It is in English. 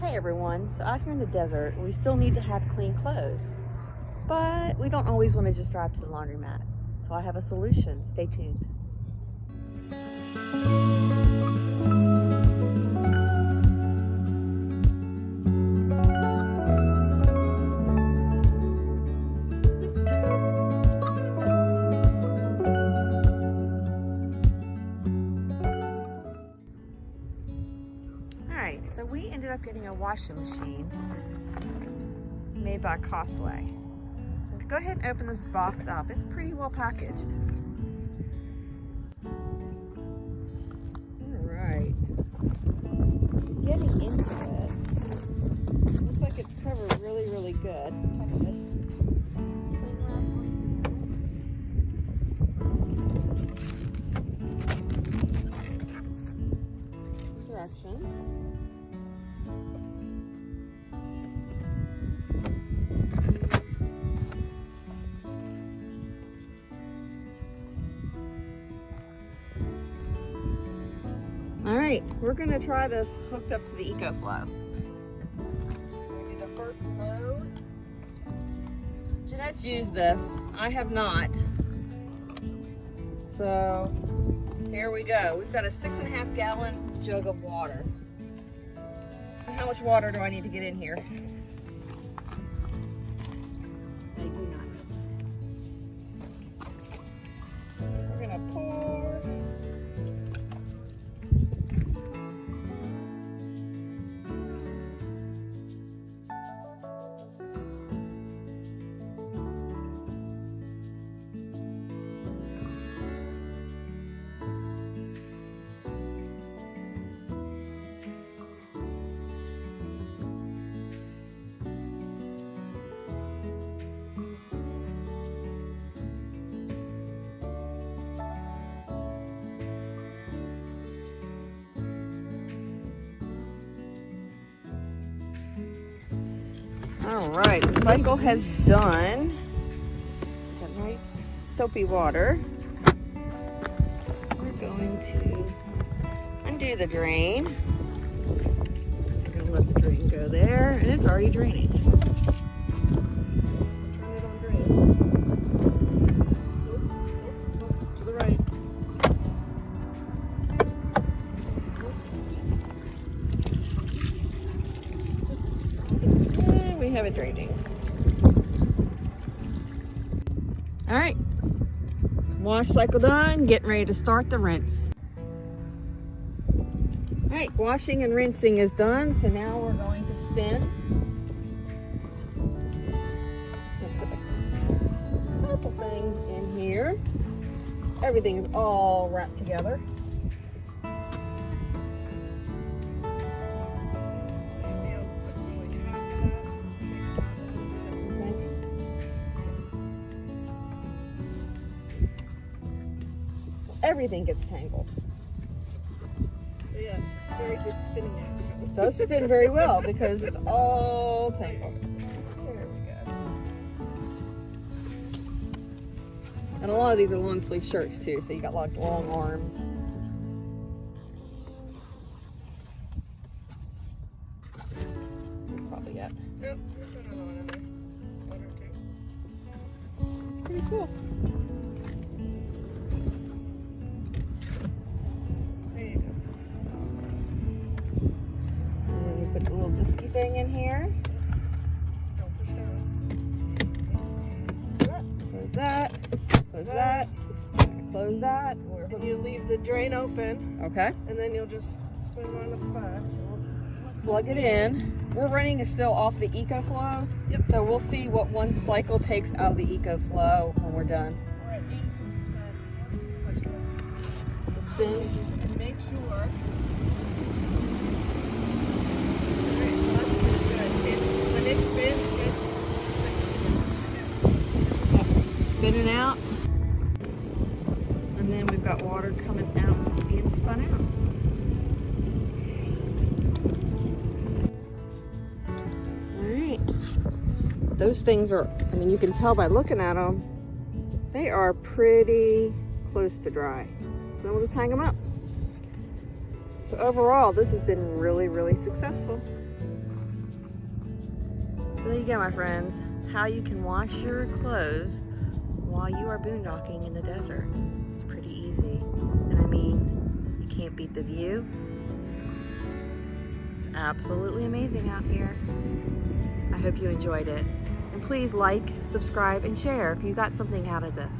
Hey everyone, so out here in the desert, we still need to have clean clothes, but we don't always want to just drive to the laundromat. So I have a solution. Stay tuned. Alright, so we ended up getting a washing machine made by Costway. So go ahead and open this box up. It's pretty well packaged. Alright. Getting into it, looks like it's covered really good. Directions. All right, we're gonna try this hooked up to the EcoFlow. We're gonna do the first load. Jeanette's used this. I have not. So here we go. We've got a 6.5 gallon jug of water. How much water do I need to get in here? I do not know. We're gonna pour. All right, the cycle has done. Got nice soapy water. We're going to undo the drain. We're gonna let the drain go there, and it's already draining. Turn it on drain. To the right. We have it draining. All right, wash cycle done, getting ready to start the rinse. All right, washing and rinsing is done, so now we're going to spin. So put a couple things in here. Everything is all wrapped together. Everything gets tangled. Yes, it's very good spinning action. It does spin very well because it's all tangled. There we go. And a lot of these are long sleeve shirts too, so you got like long arms. That's probably it. Nope, there's another one in there. One or two. It's pretty cool. Put a little disky thing in here. Don't push down. Close that. Close that. Close that. And you leave the drain open. Okay. And then you'll just spin around with the 5. So we'll Plug it in. We're running still off the EcoFlow. Yep. So we'll see what one cycle takes out of the EcoFlow when we're done. We're at 86%. So The spin. and make sure. Alright, so that's pretty good. When it spins, Spinning out. And then we've got water coming out, being spun out. Alright. Those things are, I mean, you can tell by looking at them, they are pretty close to dry. So then we'll just hang them up. So overall, this has been really, really successful. So there you go, my friends. How you can wash your clothes while you are boondocking in the desert. It's pretty easy. And I mean, you can't beat the view. It's absolutely amazing out here. I hope you enjoyed it. And please like, subscribe, and share if you got something out of this.